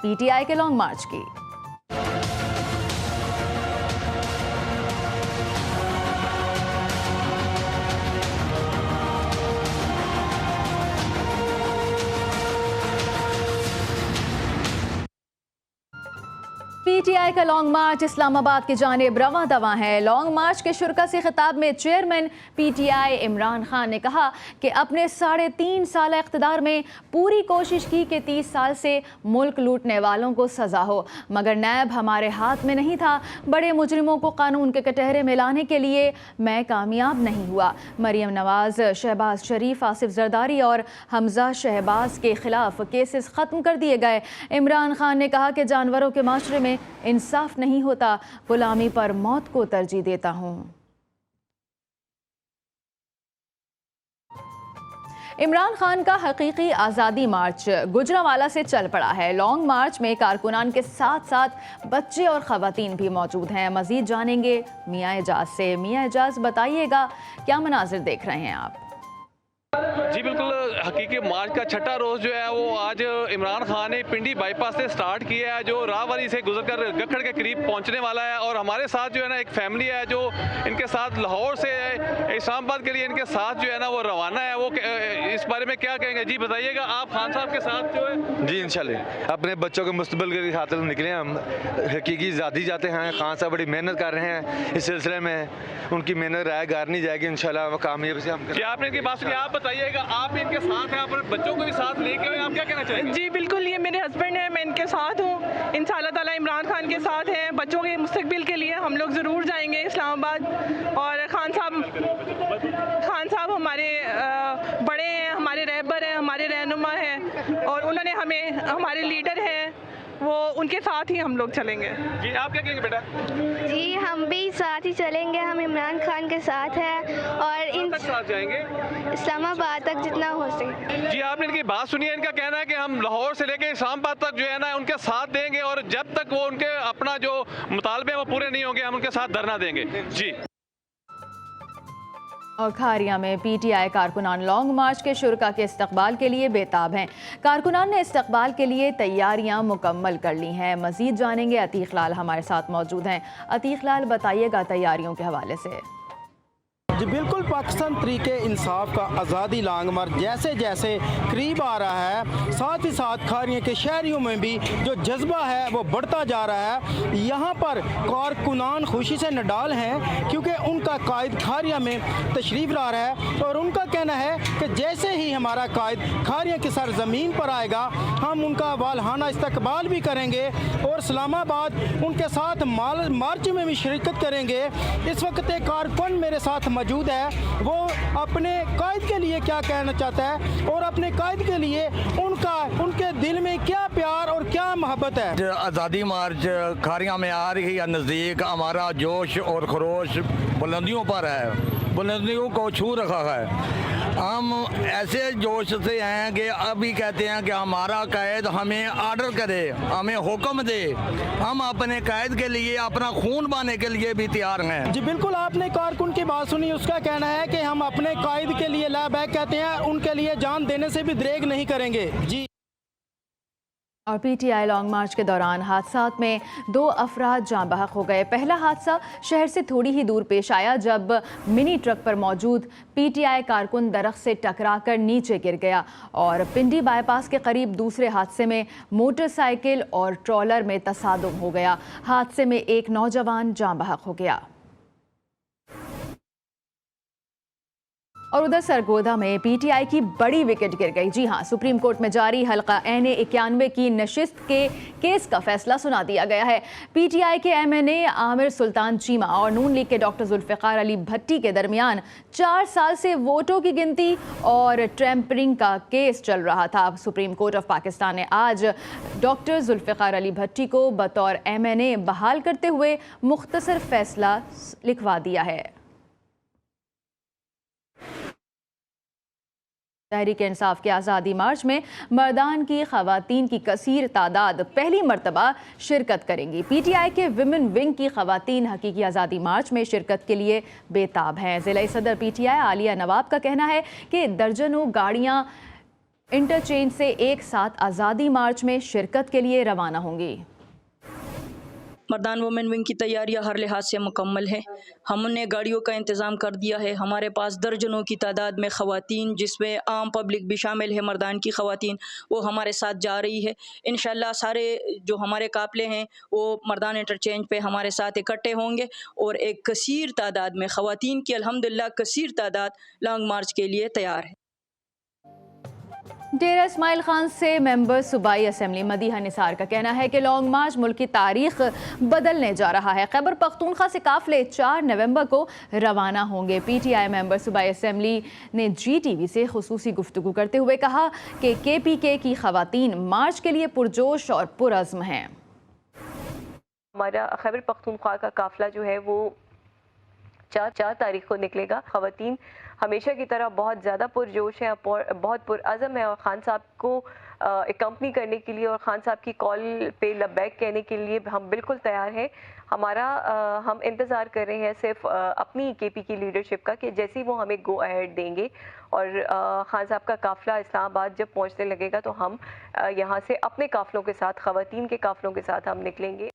PTI के long मार्च की। PTI का लॉन्ग मार्च इस्लामाबाद की जानिब रवां दवा है। लॉन्ग मार्च के शुरा से खिताब में चेयरमैन पीटीआई इमरान खान ने कहा कि अपने 3.5 साल इक़्तिदार में पूरी कोशिश की कि 30 साल से मुल्क लूटने वालों को सज़ा हो, मगर नैब हमारे हाथ में नहीं था। बड़े मुजरिमों को कानून के कटहरे में लाने के लिए मैं कामयाब नहीं हुआ। मरीम नवाज, शहबाज शरीफ, आसिफ जरदारी और हमजा शहबाज के खिलाफ केसेस ख़त्म कर दिए गए। इमरान खान ने कहा कि जानवरों के माशरे में इंसाफ नहीं होता, गुलामी पर मौत को तरजीह देता हूं। इमरान खान का हकीकी आज़ादी मार्च गुजरांवाला से चल पड़ा है। लॉन्ग मार्च में कारकुनान के साथ साथ बच्चे और ख़वातीन भी मौजूद हैं। मज़ीद जानेंगे मियाँ एजाज से। मियाँ एजाज, बताइएगा क्या मनाजिर देख रहे हैं आप? जी बिल्कुल, हकीकी मार्च का छठा रोज़ जो है वो आज इमरान खान ने पिंडी बाईपास से स्टार्ट किया है, जो राहवारी से गुजरकर गखड़ के करीब पहुंचने वाला है। और हमारे साथ जो है ना एक फैमिली है जो इनके साथ लाहौर से इस्लामाबाद के लिए इनके साथ जो है ना वो रवाना है। वो इस बारे में क्या कहेंगे? जी बताइएगा, आप खान साहब के साथ जो है। जी इंशाल्लाह अपने बच्चों के मुस्तकबिल के खातिर निकले हम। हकीकी ज़ाती जाते हैं। खान साहब बड़ी मेहनत कर रहे हैं इस सिलसिले में, उनकी मेहनत राय गार नहीं जाएगी इंशाल्लाह, वो कामयाबी से हम। क्या आपने इनकी बात सुनी? आप बताइएगा, आप इनके साथ हैं, अपने बच्चों को भी साथ लेके आए, आप क्या कहना चाहेंगे? जी बिल्कुल, ये मेरे हस्बैंड हैं, मैं इनके साथ हूँ। इंशाअल्लाह ताला इमरान खान के साथ हैं। बच्चों के मुस्तकबिल के लिए हम लोग ज़रूर जाएंगे इस्लामाबाद। और खान साहब हमारे बड़े हैं, हमारे रहबर हैं, हमारे रहनुमा हैं, और उन्होंने हमें, हमारे लीडर हैं, वो उनके साथ ही हम लोग चलेंगे। जी आप क्या कहेंगे बेटा? जी हम भी साथ ही चलेंगे, हम इमरान खान के साथ हैं और इन साथ जाएंगे इस्लामाबाद तक जितना हो सके। जी आपने इनकी बात सुनी है। इनका कहना है कि हम लाहौर से लेकर इस्लामाबाद तक जो है ना उनके साथ देंगे, और जब तक वो उनके अपना जो मुतालबे वो पूरे नहीं होंगे हम उनके साथ धरना देंगे। जी। और खारिया में पीटीआई कारकुनान लॉन्ग मार्च के शुरा के इस्तकबाल के लिए बेताब हैं। कारकुनान ने इस्तकबाल के लिए तैयारियां मुकम्मल कर ली हैं। मजीद जानेंगे, अतीक लाल हमारे साथ मौजूद हैं। अतीक लाल, बताइएगा तैयारियों के हवाले से। जी बिल्कुल, पाकिस्तान तरीके इंसाफ का आज़ादी लॉन्ग मार्च जैसे जैसे करीब आ रहा है, साथ ही साथ खारियों के शहरियों में भी जो जज्बा है वो बढ़ता जा रहा है। यहाँ पर कारकुनान खुशी से निडाल हैं क्योंकि उनका कायद खारिया में तशरीफ़ ला रहा है, और उनका कहना है कि जैसे ही हमारा कायद खारिया की सरजमीन पर आएगा हम उनका वालहाना इस्तकबाल भी करेंगे और इस्लामाबाद उनके साथ मार्च में भी शिरकत करेंगे। इस वक्त एक कारकुन मेरे साथ मौजूद है, वो अपने कायद के लिए क्या कहना चाहता है और अपने कायद के लिए उनके दिल में क्या प्यार और क्या मोहब्बत है। आज़ादी मार्च खारिया में आ रही है नज़दीक। हमारा जोश और खरोश बुलंदियों पर है, बुलंदियों को छू रखा है। हम ऐसे जोश से हैं कि अभी कहते हैं कि हमारा कैद हमें आर्डर करे, हमें हुक्म दे, हम अपने कैद के लिए अपना खून बहाने के लिए भी तैयार हैं। जी बिल्कुल, आपने कारकुन की बात सुनी। उसका कहना है कि हम अपने कायद के लिए लाबैक कहते हैं, उनके लिए जान देने से भी दरेग नहीं करेंगे। जी। और पीटीआई लॉन्ग मार्च के दौरान हादसात में 2 अफराद जाँ बहक हो गए। पहला हादसा शहर से थोड़ी ही दूर पेश आया जब मिनी ट्रक पर मौजूद पीटीआई कारकुन दरख्त से टकराकर नीचे गिर गया, और पिंडी बाईपास के करीब दूसरे हादसे में मोटरसाइकिल और ट्रॉलर में तसादुम हो गया। हादसे में एक नौजवान जाँ बहक हो गया। और उधर सरगोधा में पीटीआई की बड़ी विकेट गिर गई। जी हां, सुप्रीम कोर्ट में जारी हल्का एन 91 की नशिस्त के केस का फैसला सुना दिया गया है। पीटीआई के एमएनए आमिर सुल्तान चीमा और नून लीग के डॉक्टर जुल्फ़िकार अली भट्टी के दरमियान 4 साल से वोटों की गिनती और टेम्परिंग का केस चल रहा था। सुप्रीम कोर्ट ऑफ पाकिस्तान ने आज डॉक्टर जुल्फ़िकार अली भट्टी को बतौर एमएनए बहाल करते हुए मुख्तसर फैसला लिखवा दिया है। तहरीक इंसाफ के आज़ादी मार्च में मर्दान की ख़वातीन की कसीर तादाद पहली मरतबा शिरकत करेंगी। पीटीआई के विमेन विंग की ख़वातीन हकीकी आज़ादी मार्च में शिरकत के लिए बेताब हैं। ज़िला सदर पीटीआई आलिया नवाब का कहना है कि दर्जनों गाड़ियाँ इंटरचेंज से एक साथ आज़ादी मार्च में शिरकत के लिए रवाना होंगी। मर्दान वुमेन विंग की तैयारियां हर लिहाज से मुकम्मल है। हमने गाड़ियों का इंतज़ाम कर दिया है। हमारे पास दर्जनों की तादाद में ख़वातीन, जिसमें आम पब्लिक भी शामिल है, मर्दान की ख़वातीन, वो हमारे साथ जा रही है। इंशाल्लाह सारे जो हमारे काफ़िले हैं वो मर्दान इंटरचेंज पे हमारे साथ इकट्ठे होंगे और एक कसीर तादाद में ख़वातीन की अल्हम्दुलिल्लाह कसीर तादाद लॉन्ग मार्च के लिए तैयार है। डेरा इस्माइल खान से मेंबर सूबाई असम्बली मदीहा निसार का कहना है कि लॉन्ग मार्च मुल्क की तारीख बदलने जा रहा है। खैबर पख्तूनख्वा से काफिले 4 नवंबर को रवाना होंगे। PTI मेंबर सूबाई असम्बली ने GTV से खुसूसी गुफ्तगू करते हुए कहा कि KPK की खवातीन मार्च के लिए पुरजोश और पुरअज़्म हैं। हमारा खैबर पख्तूनख्वा का काफिला जो है वो 4 तारीख को निकलेगा। खवातीन हमेशा की तरह बहुत ज़्यादा पुरजोश हैं, बहुत पुरअज़म है और ख़ान साहब को एकम्पनी करने के लिए और ख़ान साहब की कॉल पे लब्बैक कहने के लिए हम बिल्कुल तैयार हैं। हम इंतज़ार कर रहे हैं सिर्फ अपनी KP की लीडरशिप का कि जैसे ही वो हमें गो अहेड देंगे और ख़ान साहब का काफ़िला इस्लामाबाद जब पहुंचने लगेगा तो हम यहाँ से अपने काफ़िलों के साथ, ख़वातीन के काफ़िलों के साथ हम निकलेंगे।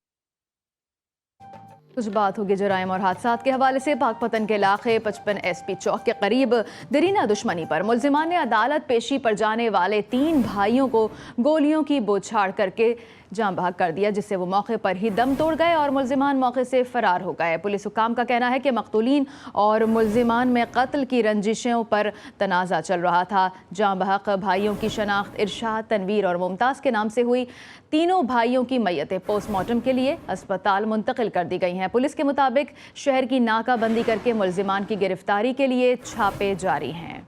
कुछ बात होगी जराइम और हादसात के हवाले से। पाकपतन के इलाके 55 SP चौक के करीब दरीना दुश्मनी पर मुल्जिमान ने अदालत पेशी पर जाने वाले 3 भाइयों को गोलियों की बौछार करके जाँ बहक कर दिया, जिससे वो मौके पर ही दम तोड़ गए और मुल्जिमान मौके से फरार हो गए। पुलिस हुकाम का कहना है कि मकतूलीन और मुल्जिमान में कत्ल की रंजिशों पर तनाज़ा चल रहा था। जाँ बहक भाइयों की शनाख्त इरशाद, तनवीर और मुमताज़ के नाम से हुई। तीनों भाइयों की मैयतें पोस्टमार्टम के लिए अस्पताल मुंतकिल कर दी गई हैं। पुलिस के मुताबिक शहर की नाकाबंदी करके मुल्जिमान की गिरफ्तारी के लिए छापे जारी हैं।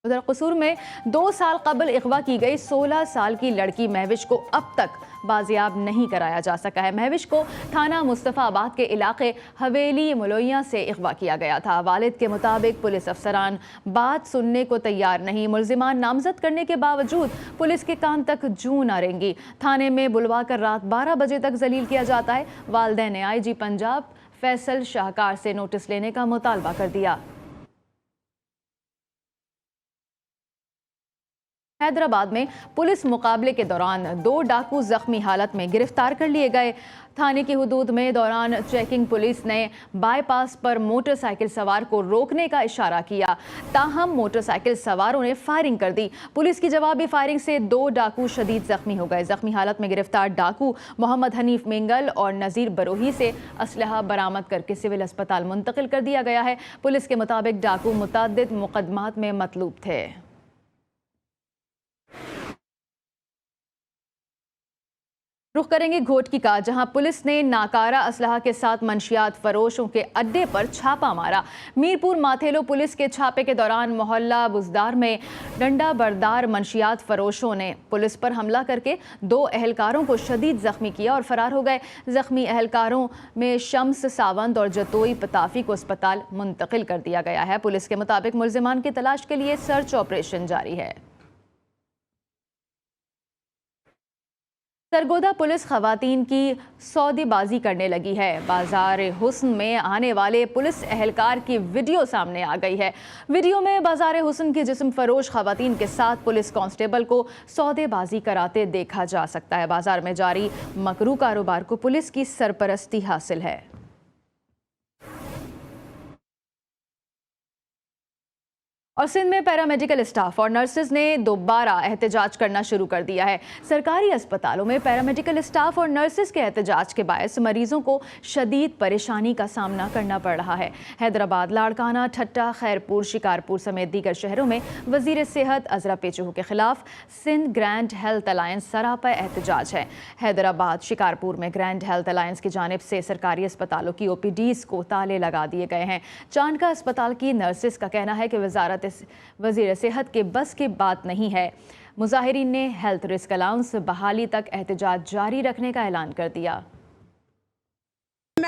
उधर कसूर में 2 साल कबल अगवा की गई 16 साल की लड़की महविश को अब तक बाजियाब नहीं कराया जा सका है। महविश को थाना मुस्तफ़ाबाद के इलाके हवेली मुलैया से अगवा किया गया था। वालिद के मुताबिक पुलिस अफसरान बात सुनने को तैयार नहीं। मुल्जिमान नामजद करने के बावजूद पुलिस के कान तक जूं न रेंगी। थाने में बुलवा कर रात 12 बजे तक जलील किया जाता है। वालिदैन ने IG पंजाब फैसल शाहकार से नोटिस लेने का मुतालबा कर दिया। हैदराबाद में पुलिस मुकाबले के दौरान 2 डाकू जख्मी हालत में गिरफ्तार कर लिए गए। थाने की हुदूद में दौरान चेकिंग पुलिस ने बाईपास पर मोटरसाइकिल सवार को रोकने का इशारा किया, ताहम मोटरसाइकिल सवारों ने फायरिंग कर दी। पुलिस की जवाबी फायरिंग से 2 डाकू शदीद जख्मी हो गए। जख्मी हालत में गिरफ्तार डाकू मोहम्मद हनीफ मेंगल और नज़ीर बरोही से असलहा बरामद करके सिविल अस्पताल मुंतकिल कर दिया गया है। पुलिस के मुताबिक डाकू मुतअद्दिद मुकदमात में मतलूब थे। रुख करेंगे घोटकी का, जहां पुलिस ने नाकारा असलहा के साथ मंशियात फरोशों के अड्डे पर छापा मारा। मीरपुर माथेलो पुलिस के छापे के दौरान मोहल्ला बुजदार में डंडा बरदार मंशियात फरोशों ने पुलिस पर हमला करके 2 अहलकारों को शदीद जख्मी किया और फरार हो गए। जख्मी अहलकारों में शम्स सावंत और जतोई पताफी को अस्पताल मुंतकिल कर दिया गया है। पुलिस के मुताबिक मुल्जिमान की तलाश के लिए सर्च ऑपरेशन जारी है। सरगोदा पुलिस खवातीन की सौदेबाजी करने लगी है। बाजार हुस्न में आने वाले पुलिस एहलकार की वीडियो सामने आ गई है। वीडियो में बाजार हुस्न की जिस्म फरोश खवातीन के साथ पुलिस कांस्टेबल को सौदेबाजी कराते देखा जा सकता है। बाजार में जारी मकरू कारोबार को पुलिस की सरपरस्ती हासिल है। और सिंध में पैरामेडिकल स्टाफ और नर्सेज ने दोबारा एहतजाज करना शुरू कर दिया है। सरकारी अस्पतालों में पैरामेडिकल स्टाफ और नर्सेज के एहतजाज के बायस मरीजों को शदीद परेशानी का सामना करना पड़ रहा है। हैदराबाद, लाड़काना, ठट्टा, खैरपुर, शिकारपुर समेत दीगर शहरों में वजीर सेहत अजरा पेचूहू के खिलाफ सिंध ग्रैंड हेल्थ अलायंस सरापा एहतजाज है। हैदराबाद, शिकारपुर में ग्रैंड हेल्थ अलायंस की जानिब से सरकारी अस्पतालों की OPDs को ताले लगा दिए गए हैं। चांदका अस्पताल की नर्सेज का कहना है कि वज़ीर सेहत के बस की बात नहीं है। मुजाहिरीन ने हेल्थ रिस्क अलाउंस बहाली तक एहतजाज जारी रखने का ऐलान कर दिया।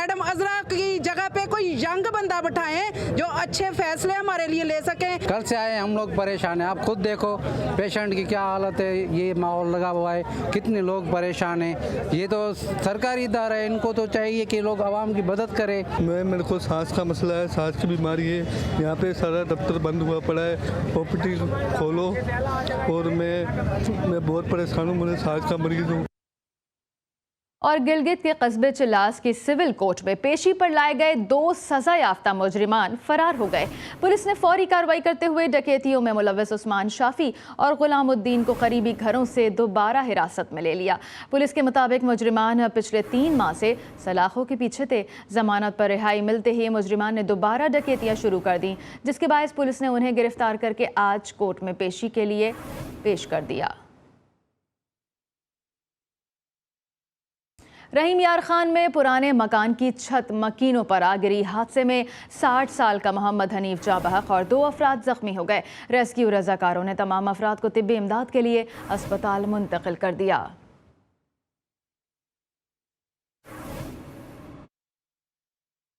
मैडम अजरा की जगह पे कोई यंग बंदा बैठाएं जो अच्छे फैसले हमारे लिए ले सकें। कल से आए हम लोग परेशान हैं, आप खुद देखो पेशेंट की क्या हालत है, ये माहौल लगा हुआ है, कितने लोग परेशान हैं। ये तो सरकारी इदारा है, इनको तो चाहिए कि लोग आवाम की मदद करें। मेरे को सांस का मसला है, सांस की बीमारी है, यहाँ पे सारा दफ्तर बंद हुआ पड़ा है, प्रॉपर्टी खोलो और मैं बहुत परेशान हूँ, मुझे सांस का मरीज हूँ। और गिलगित के कस्बे चिल्लास की सिविल कोर्ट में पेशी पर लाए गए 2 सजा याफ्ता मुजरिमान फरार हो गए। पुलिस ने फौरी कार्रवाई करते हुए डकैतियों में मुलव्वस उस्मान शाफी और गुलामुद्दीन को करीबी घरों से दोबारा हिरासत में ले लिया। पुलिस के मुताबिक मुजरिमान पिछले 3 माह से सलाखों के पीछे थे। जमानत पर रिहाई मिलते ही मुजरिमान ने दोबारा डकैतियां शुरू कर दी, जिसके बायस पुलिस ने उन्हें गिरफ्तार करके आज कोर्ट में पेशी के लिए पेश कर दिया। रहीम यार खान में पुराने मकान की छत मकीनों पर आ गिरी। हादसे में 60 साल का मोहम्मद हनीफ जाँ बहक और 2 अफराद जख्मी हो गए। रेस्क्यू रजाकारों ने तमाम अफराद को तिब्बी इमदाद के लिए अस्पताल मुंतकिल कर दिया।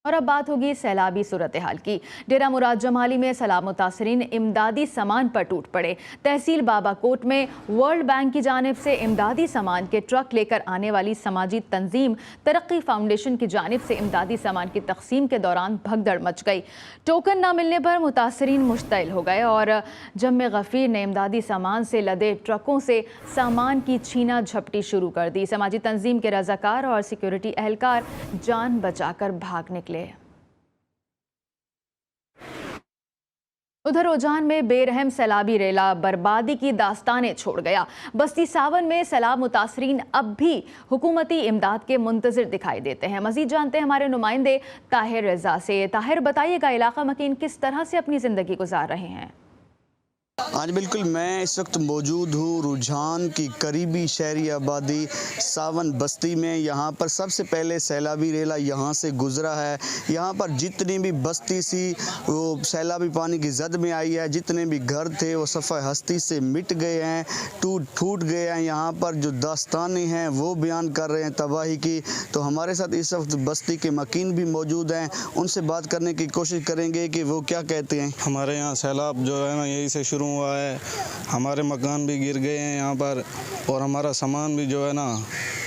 और अब बात होगी सैलाबी सूरत हाल की। डेरा मुराद जमाली में सैलाब मुतासरीन इमदादी सामान पर टूट पड़े। तहसील बाबाकोट में वर्ल्ड बैंक की जानिब से इमदादी सामान के ट्रक लेकर आने वाली समाजी तंजीम तरक्की फाउंडेशन की जानिब से इमदादी सामान की तकसीम के दौरान भगदड़ मच गई। टोकन न मिलने पर मुतासरीन मुश्तइल हो गए और जम्मे गफीर ने इमदादी सामान से लदे ट्रकों से सामान की छीना झपटी शुरू कर दी। समाजी तंजीम के रजाकार और सिक्योरिटी एहलकार जान बचाकर भाग निकले। उधर रोजान में बेरहम सैलाबी रेला बर्बादी की दास्तानें छोड़ गया। बस्ती सावन में सैलाब मुतासरीन अब भी हुकूमती इमदाद के मुंतज़िर दिखाई देते हैं। मज़ीद जानते हैं हमारे नुमाइंदे ताहिर रज़ा से। ताहिर, बताइएगा इलाका मकीन किस तरह से अपनी ज़िंदगी गुजार रहे हैं? हाँ जी बिल्कुल, मैं इस वक्त मौजूद हूँ रुझान की करीबी शहरी आबादी सावन बस्ती में। यहाँ पर सबसे पहले सैलाबी रेला यहाँ से गुज़रा है। यहाँ पर जितनी भी बस्ती सी वो सैलाबी पानी की जद में आई है, जितने भी घर थे वो सफ़ा हस्ती से मिट गए हैं, टूट फूट गए हैं। यहाँ पर जो दास्तानें हैं वो बयान कर रहे हैं तबाही की। तो हमारे साथ इस वक्त बस्ती के मकीन भी मौजूद हैं, उनसे बात करने की कोशिश करेंगे कि वो क्या कहते हैं। हमारे यहाँ सैलाब जो है ना यही से शुरू हुआ है, हमारे मकान भी गिर गए हैं यहाँ पर और हमारा सामान भी जो है ना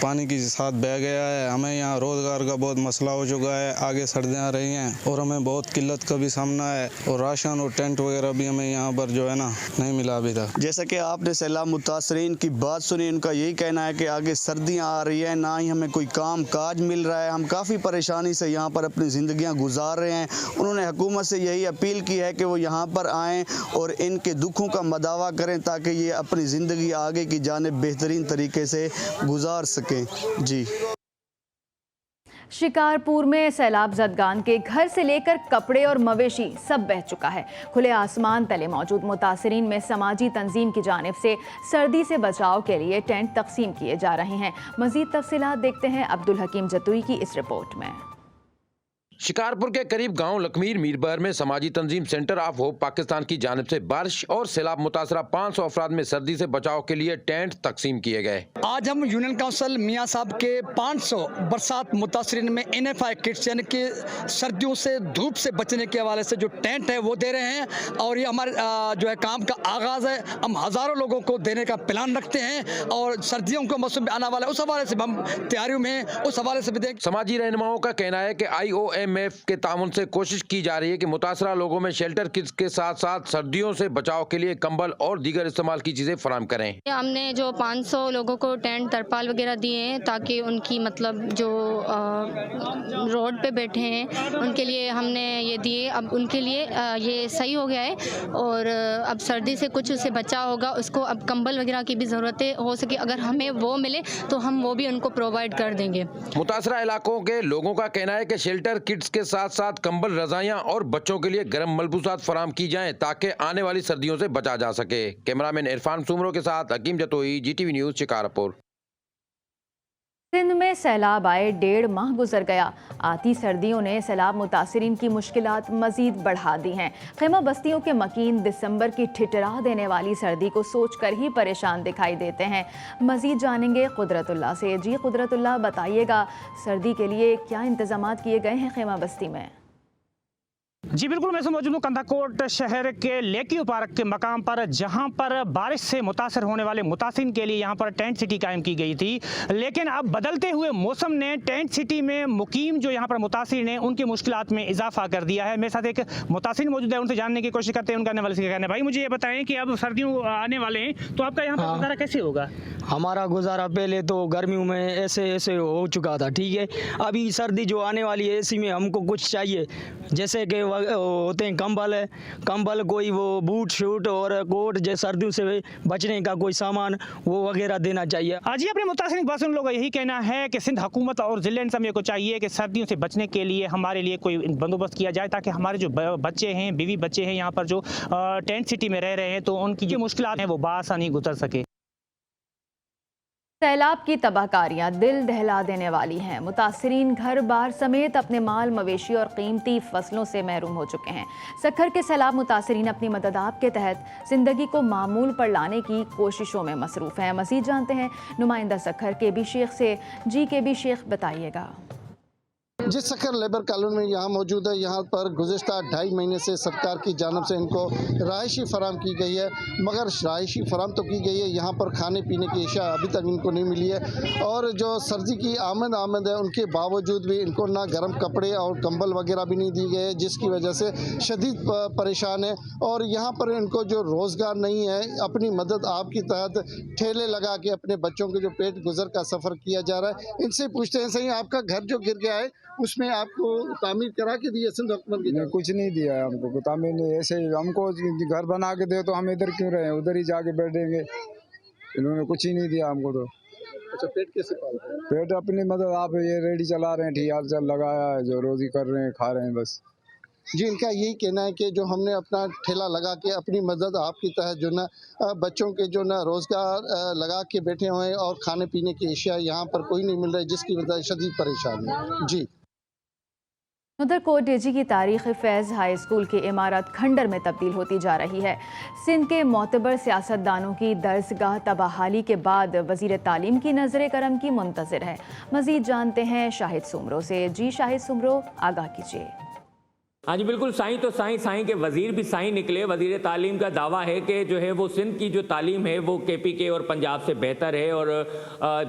पानी के साथ बह गया है। हमें यहाँ रोज़गार का बहुत मसला हो चुका है, आगे सर्दियाँ आ रही हैं और हमें बहुत किल्लत का भी सामना है और राशन और टेंट वगैरह भी हमें यहाँ पर जो है ना नहीं मिला अभी तक। जैसा कि आपने सैलाब मुतासरीन की बात सुनी, उनका यही कहना है कि आगे सर्दियाँ आ रही हैं, ना ही हमें कोई काम काज मिल रहा है, हम काफ़ी परेशानी से यहाँ पर अपनी ज़िंदगियाँ गुजार रहे हैं। उन्होंने हुकूमत से यही अपील की है कि वो यहाँ पर आएँ और इनके दुखों का मदावा करें ताकि ये अपनी ज़िंदगी आगे की जानिब बेहतरीन तरीके से गुजार सकें। जी। शिकारपुर में सैलाब ज़दगान के घर से लेकर कपड़े और मवेशी सब बह चुका है। खुले आसमान तले मौजूद मुतासरीन में समाजी तंजीम की जानिब से सर्दी से बचाव के लिए टेंट तकसीम किए जा रहे हैं। मज़ीद तफसीलात देखते हैं अब्दुल हकीम जतुई की इस रिपोर्ट में। शिकारपुर के करीब गांव लखमीर मीरबर में समाजी तंजीम सेंटर ऑफ होप पाकिस्तान की जानिब से बारिश और सैलाब मुतासरा 500 अफराद में सर्दी से बचाव के लिए टेंट तकसीम किए गए। आज हम यूनियन काउंसिल मियाँ साहब के 500 बरसात मुतासरीन में NFI किट्स यानी कि सर्दियों से धूप से बचने के हवाले से जो टेंट है वो दे रहे हैं और ये हमारे जो है काम का आगाज़ है। हम हज़ारों लोगों को देने का प्लान रखते हैं और सर्दियों का मौसम आने वाला है, उस हवाले से हम तैयारियों में उस हवाले से भी देख। समाजी रहनुमाओं का कहना है कि IOMF के ताउन से कोशिश की जा रही है कि मुतासरा लोगों में शेल्टर किट्स के साथ साथ सर्दियों से बचाव के लिए कंबल और दीगर इस्तेमाल की चीजें फराहम करें। हमने जो 500 लोगों को टेंट तरपाल वगैरह दिए हैं ताकि उनकी मतलब जो रोड पे बैठे हैं उनके लिए हमने ये दिए। अब उनके लिए ये सही हो गया है और अब सर्दी से कुछ उससे बचाव होगा। उसको अब कंबल वगैरह की भी ज़रूरतें हो सके, अगर हमें वो मिले तो हम वो भी उनको प्रोवाइड कर देंगे। मुतासरा इलाकों के लोगों का कहना है कि शेल्टर किट्स के साथ साथ कंबल, रजाइयां और बच्चों के लिए गर्म मलबूसात फराहम की जाएं ताकि आने वाली सर्दियों से बचा जा सके। कैमरामैन इरफान सुमरो के साथ हकीम जतोई, GTV न्यूज़ शिकारपुर। सिंध में सैलाब आए 1.5 माह गुजर गया। आती सर्दियों ने सैलाब मुतासरीन की मुश्किलात मजीद बढ़ा दी हैं। खेमा बस्तियों के मकीन दिसंबर की ठिठरा देने वाली सर्दी को सोचकर ही परेशान दिखाई देते हैं। मजीद जानेंगे कुदरतुल्लाह से। जी कुदरतुल्लाह, बताइएगा सर्दी के लिए क्या इंतजामात किए गए हैं खेमा बस्ती में? जी बिल्कुल, मैं मौजूद हूँ कंधाकोट शहर के लेकी पार्क के मकाम पर, जहाँ पर बारिश से मुतासर होने वाले मुतासिन के लिए यहाँ पर टेंट सिटी कायम की गई थी। लेकिन अब बदलते हुए मौसम ने टेंट सिटी में मुकीम जो यहाँ पर मुतासिर हैं उनकी मुश्किलात में इजाफा कर दिया है। मेरे साथ एक मुतासिर मौजूद है, उनसे जानने की कोशिश करते हैं उनका नवल से कहना। भाई मुझे ये बताएं कि अब सर्दियों आने वाले हैं तो आपका यहाँ पर गुजारा कैसे होगा? हमारा गुजारा पहले तो गर्मियों में ऐसे हो चुका था, ठीक है। अभी सर्दी जो आने वाली है इसी में हमको कुछ चाहिए, जैसे कि होते हैं कंबल कोई वो बूट शूट और कोट, जैसे सर्दियों से बचने का कोई सामान वो वगैरह देना चाहिए। आज ही अपने मुतासिर बासियों लोगों का यही कहना है कि सिंध हुकूमत और ज़िले इंतज़ामिया को चाहिए कि सर्दियों से बचने के लिए हमारे लिए कोई बंदोबस्त किया जाए, ताकि हमारे जो बच्चे हैं, बीवी बच्चे हैं यहाँ पर जो टेंट सिटी में रह रहे हैं, तो उनकी जो मुश्किलात हैं वो बआसानी गुजर सके। सैलाब की तबाहकारियां दिल दहला देने वाली हैं। मुतासरीन घर बार समेत अपने माल मवेशी और कीमती फसलों से महरूम हो चुके हैं। सखर के सैलाब मुतासरीन अपनी मदद आप के तहत जिंदगी को मामूल पर लाने की कोशिशों में मसरूफ़ हैं। मज़ीद जानते हैं नुमाइंदा सखर KB शेख से। जी KB शेख, बताइएगा। जिस सखर लेबर कॉलोनी में यहाँ मौजूद है, यहाँ पर गुज़िश्ता 2.5 महीने से सरकार की जानिब से इनको रहायशी फराम की गई है, मगर रहायशी फराम तो की गई है, यहाँ पर खाने पीने की अशिया अभी तक इनको नहीं मिली है। और जो सर्दी की आमद है उनके बावजूद भी इनको ना गर्म कपड़े और कंबल वगैरह भी नहीं दी गए, जिसकी वजह से शदीद परेशान है। और यहाँ पर इनको जो रोज़गार नहीं है, अपनी मदद आपके तहत ठेले लगा के अपने बच्चों के जो पेट गुजर का सफ़र किया जा रहा है। इनसे पूछते हैं, सही आपका घर जो गिर गया है उसमें आपको तामीर करा के दिए सिंध हुकूमत की? कुछ नहीं दिया है हमको तामीर नहीं। ऐसे हमको घर बना के दे तो हम इधर क्यों रहे, उधर ही जाके बैठेंगे। इन्होंने कुछ ही नहीं दिया हमको तो। अच्छा, पेट कैसे पालते हैं? पेट अपनी मदद आप ये रेडी चला रहे हैं, ठीक चल लगाया है, जो रोजी कर रहे हैं, खा रहे हैं बस। जी, इनका यही कहना है कि जो हमने अपना ठेला लगा के अपनी मदद आपकी तहत जो ना बच्चों के जो ना रोज़गार लगा के बैठे हुए हैं और खाने पीने की अशिया यहाँ पर कोई नहीं मिल रही, जिसकी वजह से शदीद परेशान है। जी। उधर कोट डेजी की तारीख़ फैज़ हाई स्कूल की इमारत खंडर में तब्दील होती जा रही है। सिंध के मोतबर सियासतदानों की दरसगाह तबाहाली के बाद वज़ीर तालीम की नज़र करम की मुंतज़िर है। मज़ीद जानते हैं शाहिद सुमरो से। जी शाहिद सुमरो, आगाह कीजिए। हाँ जी बिल्कुल, साईं तो साईं के वज़ीर भी साईं निकले। वज़ीर तालीम का दावा है कि जो है वो सिंध की जो तालीम है वो KPK और पंजाब से बेहतर है और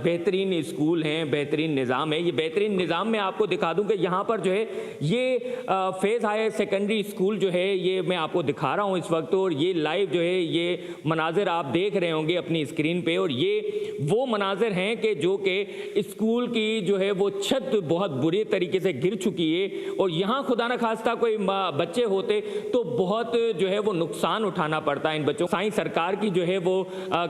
बेहतरीन स्कूल हैं, बेहतरीन निज़ाम है। ये बेहतरीन निज़ाम में आपको दिखा दूं कि यहाँ पर जो है ये फेज़ हाई सेकेंडरी स्कूल जो है ये मैं आपको दिखा रहा हूँ इस वक्त, और ये लाइव जो है ये मनाजिर आप देख रहे होंगे अपनी स्क्रीन पर। और ये वो मनाजिर हैं कि जो कि स्कूल की जो है वो छत बहुत बुरे तरीके से गिर चुकी है, और यहाँ खुदा न खास्ता कोई बच्चे होते तो बहुत जो है वो नुकसान उठाना पड़ता है इन बच्चों। साईं सरकार की जो है वो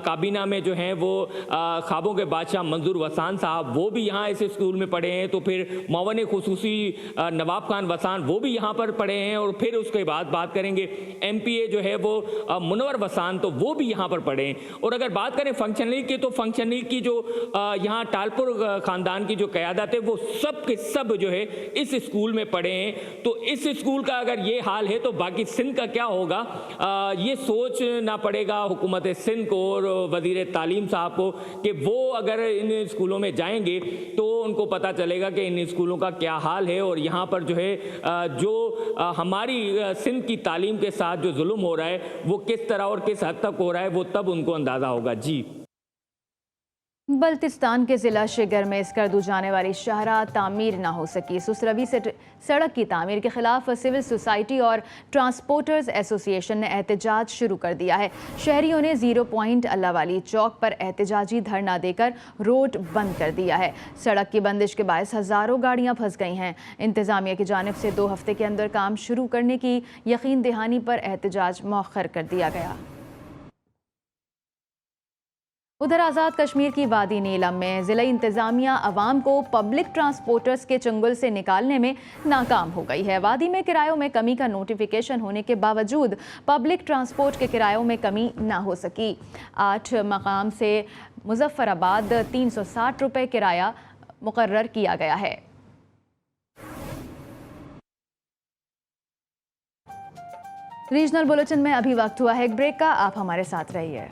काबीना में जो है वो ख्वाबों के बादशाह मंजूर वसान साहब वो भी यहाँ इस स्कूल में पढ़े हैं, तो फिर मौवन खुसूसी नवाब खान वसान वो भी यहाँ पर पढ़े हैं, और फिर उसके बाद बात करेंगे MPA जो है वो मुनवर वसान तो वो भी यहाँ पर पढ़े हैं। और अगर बात करें फंक्शनरी की, तो फंक्शनरी की जो यहाँ टालपुर ख़ानदान की जो क़यादत है वो सब के सब जो है इस स्कूल में पढ़े हैं। तो इस स्कूल का अगर ये हाल है तो बाकी सिंध का क्या होगा, ये सोचना पड़ेगा हुकूमत सिंध को और वज़ीर तालीम साहब को कि वो अगर इन स्कूलों में जाएंगे तो उनको पता चलेगा कि इन स्कूलों का क्या हाल है, और यहाँ पर जो है जो हमारी सिंध की तालीम के साथ जो जुल्म हो रहा है वो किस तरह और किस हद तक हो रहा है वो तब उनको अंदाज़ा होगा। जी। बल्तिस्तान के ज़िला शिगर में स्कर्दू जाने वाली शाहराह तामीर ना हो सकी। सुसरवी से सड़क की तामीर के खिलाफ सिविल सोसाइटी और ट्रांसपोर्टर्स एसोसिएशन ने एहतजाज शुरू कर दिया है। शहरियों ने 0 पॉइंट अल्लाह वाली चौक पर एहतजाजी धरना देकर रोड बंद कर दिया है। सड़क की बंदिश के बायस हज़ारों गाड़ियाँ फंस गई हैं। इंतज़ामिया की जानिब से 2 हफ्ते के अंदर काम शुरू करने की यकीन दहानी पर एहतजाज मौखर कर दिया गया। उधर आज़ाद कश्मीर की वादी नीलम में ज़िला इंतज़ामिया अवाम को पब्लिक ट्रांसपोर्टर्स के चंगुल से निकालने में नाकाम हो गई है। वादी में किरायों में कमी का नोटिफिकेशन होने के बावजूद पब्लिक ट्रांसपोर्ट के किरायों में कमी ना हो सकी। 8 मकाम से मुजफ्फराबाद 360 रुपये किराया मुकर्रर किया गया है। रीजनल बुलेटिन में अभी वक्त हुआ है एक ब्रेक का, आप हमारे साथ रहिए।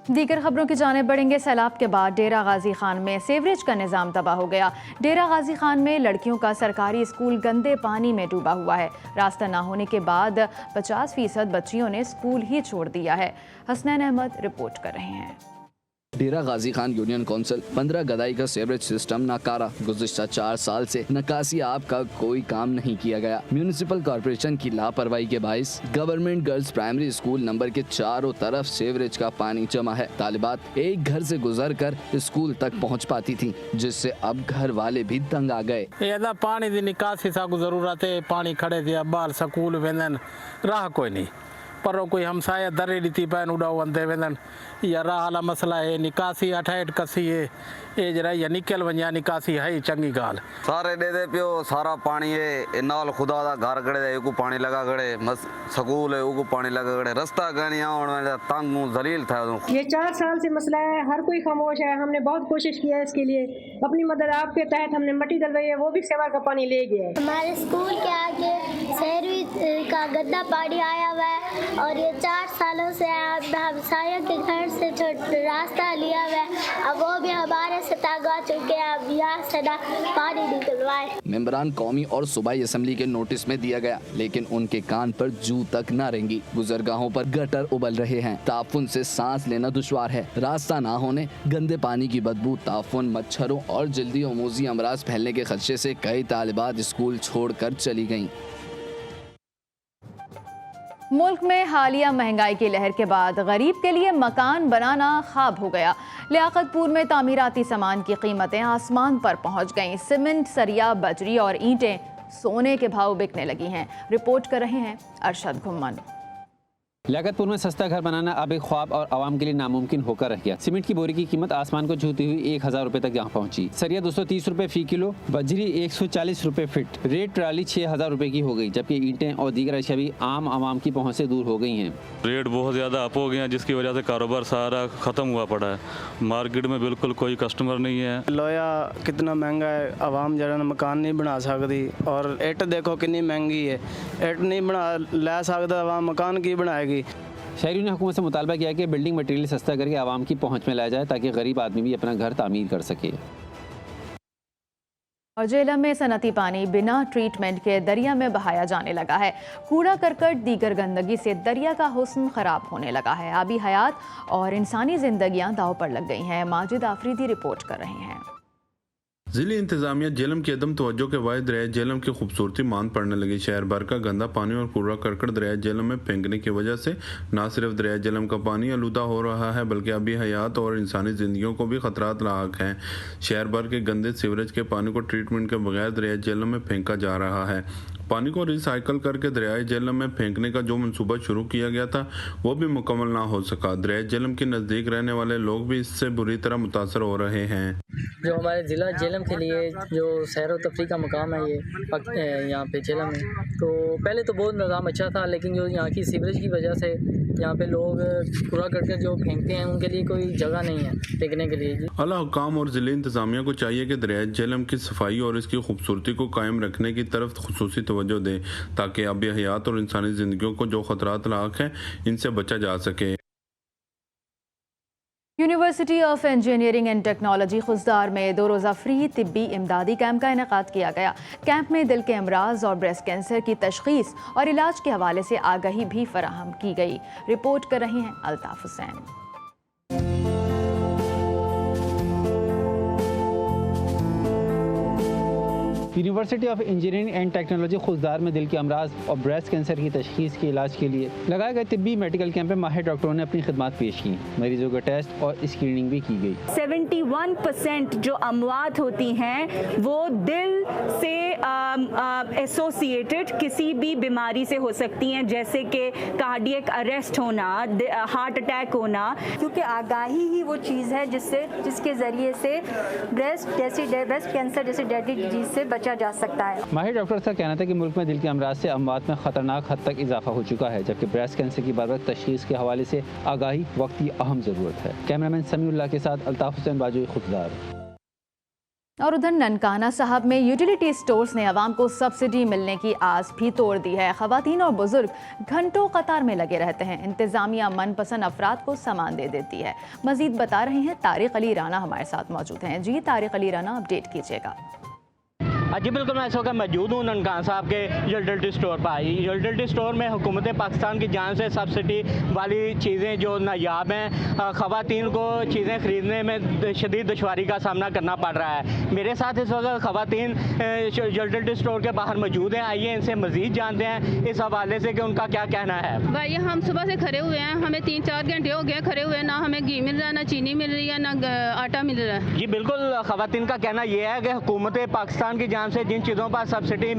दीगर खबरों की जानिब बढ़ेंगे। सैलाब के बाद डेरा गाजी खान में सीवरेज का निज़ाम तबाह हो गया। डेरा गाजी खान में लड़कियों का सरकारी स्कूल गंदे पानी में डूबा हुआ है। रास्ता ना होने के बाद 50% बच्चियों ने स्कूल ही छोड़ दिया है। हसनैन अहमद रिपोर्ट कर रहे हैं। डेरा गाजी खान यूनियन काउंसिल 15 गदाई का सीवरेज सिस्टम नाकारा। गुज़िश्ता 4 साल से निकासी आब का कोई काम नहीं किया गया। म्यूनिसिपल कॉर्पोरेशन की लापरवाही के बाइस government girls primary school number के चारों तरफ सीवरेज का पानी जमा है। तालिबात एक घर से गुजर कर स्कूल तक पहुँच पाती थी, जिससे अब घर वाले भी तंग आ गए। पानी की निकासी साकू जरूरत है। पानी खड़े थे बाहर स्कूल वेंदन राह कोई नहीं, पर कोई हमसाया दरे ॾिठी पैन उॾाओ वंदे वेंदन। या राह वाला मसला है। निकासी 68 कसी है ये जरा या निकल वञा निकासी है चंगी गाल सारे दे दे पियो सारा पानी है नाल खुदा दा घर गड़े एको पानी लगा गड़े स्कूल है एको पानी लगा गड़े रास्ता गणी आउण तंग जलील था। ये 4 साल से मसला है, हर कोई खामोश है। हमने बहुत कोशिश किया है इसके लिए, अपनी मदद आपके तहत हमने मट्टी डलवाई है, वो भी सेवा का पानी ले गया है। हमारे स्कूल के आगे शहरी का गंदा पानी आया हुआ है और ये 4 सालों से हमसाया के घर से रास्ता लिया हुआ है। अब वो भी हमारे से तंग आ चुके हैं। अब यहाँ से ना पानी निकलवाए। मेंबरान कौमी और सूबाई असम्बली के नोटिस में दिया गया, लेकिन उनके कान पर जू तक न रेंगी। गुजरगाहों पर गटर उबल रहे हैं। ताफुन से सांस लेना दुश्वार है। रास्ता ना होने, गंदे पानी की बदबू, ताफुन, मच्छरों और जल्दी अमूजी अमराज फैलने के खदशे से कई तालिबात स्कूल छोड़कर चली गईं। मुल्क में हालिया महंगाई की लहर के बाद गरीब के लिए मकान बनाना ख्वाब हो गया। लियाकतपुर में तामीराती सामान की कीमतें आसमान पर पहुंच गईं। सीमेंट, सरिया, बजरी और ईंटें सोने के भाव बिकने लगी हैं। रिपोर्ट कर रहे हैं अरशद घुम्मन। लियाकतपुर में सस्ता घर बनाना अब एक ख्वाब और आवाम के लिए नामुमकिन होकर रह गया। सीमेंट की बोरी की कीमत आसमान को छूती हुई 1000 रुपए तक यहाँ पहुँची। सरिया 230 रुपए फी किलो, बजरी 140 रुपए फिट, रेट ट्राली 6000 रुपए की हो गई, जबकि ईंटें और दीगर अशिया भी आम आवाम की पहुँच से दूर हो गई हैं। रेट बहुत ज़्यादा अप हो गए हैं, जिसकी वजह से कारोबार सारा ख़त्म हुआ पड़ा है। मार्केट में बिल्कुल कोई कस्टमर नहीं है। लोया कितना महंगा है, आवाम जरा मकान नहीं बना सकती। और इट देखो कितनी महंगी है, इट नहीं बना लै सकता आवाम मकान की बनाएगी। शहरियों ने हुकूमत से मुतालबा किया कि बिल्डिंग मटेरियल सस्ता करके आवाम की पहुंच में लाया जाए, ताकि गरीब आदमी भी अपना घर तामीर कर सके। और जेलम में सनती पानी बिना ट्रीटमेंट के दरिया में बहाया जाने लगा है। कूड़ा करकट, दीगर गंदगी से दरिया का हुस्न खराब होने लगा है। आबी हयात और इंसानी जिंदगियां दाव पर लग गई हैं। माजिद आफरीदी रिपोर्ट कर रहे हैं। जिले इंतजामिया जेलम की अदम तवज्जो के बाद दरिया जेलम की खूबसूरती मान पड़ने लगी। शहर भर का गंदा पानी और कूड़ा करकट दरिया जेलम में फेंकने की वजह से न सिर्फ दरिया जेलम का पानी आलूदा हो रहा है, बल्कि अभी हयात और इंसानी जिंदगियों को भी खतरात लाक हैं। शहर भर के गंदे सीवरेज के पानी को ट्रीटमेंट के बगैर दरिया जेलम में फेंका जा रहा है। पानी को रिसाइकल करके दरियाई जेलम में फेंकने का जो मंसूबा शुरू किया गया था, वो भी मुकम्मल ना हो सका। दरियाई जेलम के नज़दीक रहने वाले लोग भी इससे बुरी तरह मुतासर हो रहे हैं। जो हमारे ज़िला जेलम के लिए जो सैर व तफरी का मकाम है ये यहाँ पे जेलम में, तो पहले तो बहुत निज़ाम अच्छा था, लेकिन जो यहाँ की सीवरेज की वजह से यहाँ पे लोग कूड़ा करके जो फेंकते हैं उनके लिए कोई जगह नहीं है फेंकने के लिए। आला हुकाम और ज़िले इंतज़ामिया को चाहिए कि दरियाई जेलम की सफाई और इसकी खूबसूरती को कायम रखने की तरफ खुसूसी तवज्जो दें, ताकि आबी हयात और इंसानी जिंदगियों को जो खतरात लाक हैं इनसे बचा जा सके। University of engineering and technology Khuzdar में 2 रोज़ा फ्री तिब्बी इमदादी कैंप का इनेकाद किया गया। कैंप में दिल के अमराज और ब्रेस्ट कैंसर की तशखीस और इलाज के हवाले से आगाही भी फराहम की गई। रिपोर्ट कर रही हैं Altaf Hussain. University of engineering and technology Khuzdar में दिल के अमराज और ब्रेस्ट कैंसर की तशखीस के इलाज के लिए लगाए गए तिब्बी मेडिकल कैंप में माहिर डॉक्टरों ने अपनी खिदमत पेश की। मरीजों का टेस्ट और स्क्रीनिंग भी की गई। 71% जो अमवात होती हैं वो दिल से एसोसिएटेड किसी भी बीमारी से हो सकती हैं, जैसे कि कार्डियक अरेस्ट होना, हार्ट अटैक होना, क्योंकि आगाही ही वो चीज़ है जिसके ज़रिए से ब्रेस्ट कैंसर जैसे डेडली डिजीज से बचा जा सकता है। माहिर डॉक्टर का कहना था कि मुल्क में दिल के अमराज से अमवात में ख़तरनाक हद तक इजाफा हो चुका है, जबकि ब्रेस्ट कैंसर की बरवक्त तशखीस के हवाले से आगाही वक्त की अहम ज़रूरत है। कैमरामैन समीउल्लाह के साथ अल्ताफ़ हुसैन बाजू खुददार। और उधर ननकाना साहब में यूटिलिटी स्टोर्स ने आवाम को सब्सिडी मिलने की आस भी तोड़ दी है। ख़वातीन और बुजुर्ग घंटों कतार में लगे रहते हैं। इंतज़ामिया मनपसंद अफराद को सामान दे देती है। मज़ीद बता रहे हैं तारिक अली राना हमारे साथ मौजूद हैं। जी तारिक अली राना, अपडेट कीजिएगा। जी बिल्कुल, मैं इस वक्त मौजूद हूँ ननकाना साहब के यूटिलिटी स्टोर पर। यूटिलिटी स्टोर में हुकूमत पाकिस्तान की जान से सब्सिडी वाली चीज़ें जो नायाब हैं, ख़वातीन को चीज़ें ख़रीदने में शदीद दुश्वारी का सामना करना पड़ रहा है। मेरे साथ इस वक्त ख़वातीन यूटिलिटी स्टोर के बाहर मौजूद हैं। आइए इनसे मज़ीद जानते हैं इस हवाले से कि उनका क्या कहना है। भाई हम सुबह से खड़े हुए हैं, हमें 3-4 घंटे हो गए खड़े हुए, ना हमें घी मिल रहा है, ना चीनी मिल रही है, ना आटा मिल रहा है। जी बिल्कुल, ख़वातीन का कहना यह है कि हुकूमत पाकिस्तान की जान से जिन चीज़ों पर सब्सिडी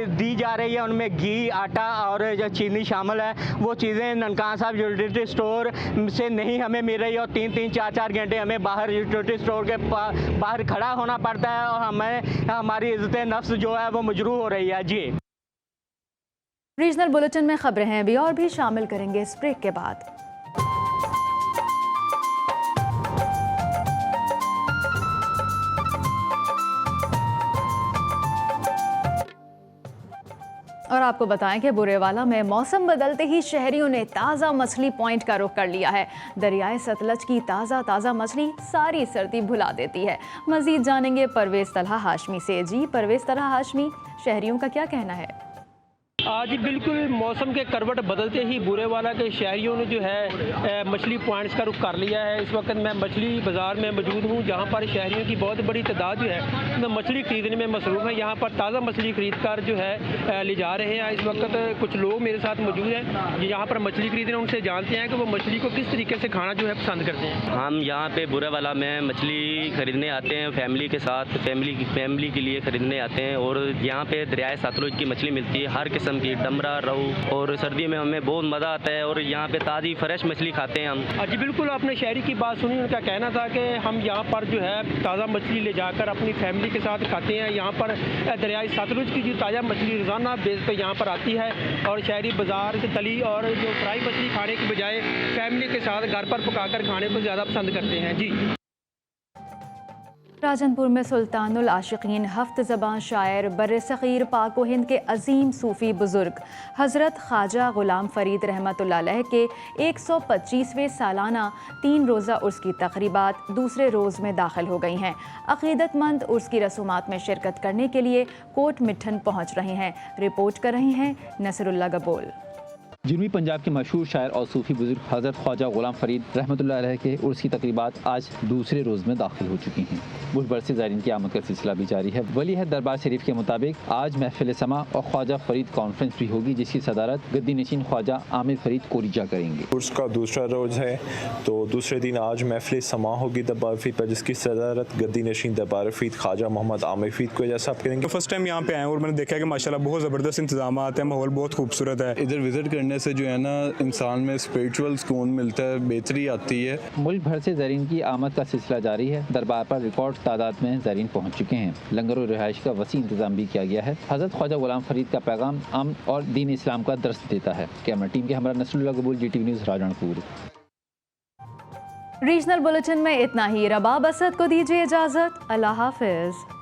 दी जा रही है उनमें घी, आटा और जो चीनी शामिल है, वो चीज़ें ननकाना साहब यूटिलिटी स्टोर से नहीं हमें मिल रही है और 3-3, 4-4 घंटे हमें बाहर यूटिलिटी स्टोर के बाहर खड़ा होना पड़ता है और हमें हमारी इज्जत नफ्स जो है वो मजरूह हो रही है। जी रीजनल बुलेटिन में खबरें हैं अभी और भी शामिल करेंगे इस ब्रेक के बाद। और आपको बताएं कि बुरेवाला में मौसम बदलते ही शहरियों ने ताज़ा मछली पॉइंट का रुख कर लिया है। दरियाए सतलज की ताज़ा मछली सारी सर्दी भुला देती है। मज़ीद जानेंगे परवेज़ तलहा हाशमी से। जी परवेज़ तलहा हाशमी, शहरियों का क्या कहना है? आज बिल्कुल मौसम के करवट बदलते ही बुरेवाला के शहरियों ने जो है मछली पॉइंट्स का रुख कर लिया है। इस वक्त मैं मछली बाज़ार में मौजूद हूँ, जहाँ पर शहरियों की बहुत बड़ी तादाद जो है मैं मछली खरीदने में मसरूफ़ है। यहाँ पर ताज़ा मछली खरीद कर जो है ले जा रहे हैं। इस वक्त कुछ लोग मेरे साथ मौजूद हैं यहाँ पर मछली खरीद रहे हैं। उनसे जानते हैं कि वो मछली को किस तरीके से खाना जो है पसंद करते हैं। हम यहाँ पे बुरेवाला में मछली खरीदने आते हैं फैमिली के साथ, फैमिली के लिए खरीदने आते हैं। और यहाँ पे दरियाए सतलुज की मछली मिलती है, हर किस्म की, डमरा, रहू, और सर्दी में हमें बहुत मज़ा आता है और यहाँ पे ताज़ी फ्रेश मछली खाते हैं हम। जी बिल्कुल, आपने शहरी की बात सुनी। उनका कहना था कि हम यहाँ पर जो है ताज़ा मछली ले जाकर अपनी फैमिली के साथ खाते हैं। यहाँ पर दरियाई सतलुज की जो ताज़ा मछली रोज़ाना बेस पे यहाँ पर आती है और शहरी बाज़ार से तली और जो फ्राई मछली खाने की बजाय फैमिली के साथ घर पर पकाकर खाने को ज़्यादा पसंद करते हैं। जी राजनपुर में सुल्तानुल आशिकीन हफ्त ज़बान शायर बर्र-ए-सग़ीर पाक व हिंद के अजीम सूफ़ी बुज़ुर्ग हज़रत ख्वाजा ग़ुलाम फ़रीद रहमतुल्लाह अलैह के 125वें सालाना 3 रोज़ा उर्स की तक़रीबात दूसरे रोज़ में दाखिल हो गई हैं। अक़ीदतमंद उर्स की रसूमात में शिरकत करने के लिए कोट मिठन पहुँच रहे हैं। रिपोर्ट कर रही हैं नसरुल्लाह गबोल। जनूबी पंजाब के मशहूर शायर और सूफ़ी बुजुर्ग हज़रत ख्वाजा ग़ुलाम फ़रीद रहमतुल्लाह अलैह के उर्स की तक़रीबात आज दूसरे रोज़ में दाखिल हो चुकी हैं। मुल्क भर से ज़ायरीन की आमद का सिलसिला भी जारी है। वली है दरबार शरीफ के मुताबिक आज महफ़िल समा और ख्वाजा फ़रीद कॉन्फ्रेंस भी होगी, जिसकी सदारत गद्दी नशीन ख्वाजा आमिर फ़रीद कोरिजा करेंगे। उर्स का दूसरा रोज़ है तो दूसरे दिन आज महफ़िल समा होगी दरबार फ़रीद पर, जिसकी सदारत गद्दी नशीन दरबार फ़रीद ख्वाजा मोहम्मद आमिर फ़रीद कोरिजा साहब करेंगे। फर्स्ट टाइम यहाँ पे आए और मैंने देखा कि माशाल्लाह बहुत ज़बरदस्त इंतजाम है, माहौल बहुत खूबसूरत है। इधर विज़िट करने से जो है ना इंसान में स्पिरिचुअल सुकून मिलता है, बेहतरी आती है। मुल्क भर से ज़ायरीन की आमद का सिलसिला जारी है। दरबार पर रिकॉर्ड तादाद में ज़ायरीन पहुँच चुके हैं। लंगर और रिहाइश का वसी इंतजाम भी किया गया है। हज़रत ख्वाजा ग़ुलाम फ़रीद का पैगाम अमन और दीन इस्लाम का दर्स देता है। कैमरा टीम के हमरा Nasrullah Gabool, GTV news Rajanpur. Regional bulletin में इतना ही। रबाब असद को दीजिए इजाज़त। अल्लाह हाफ़िज़।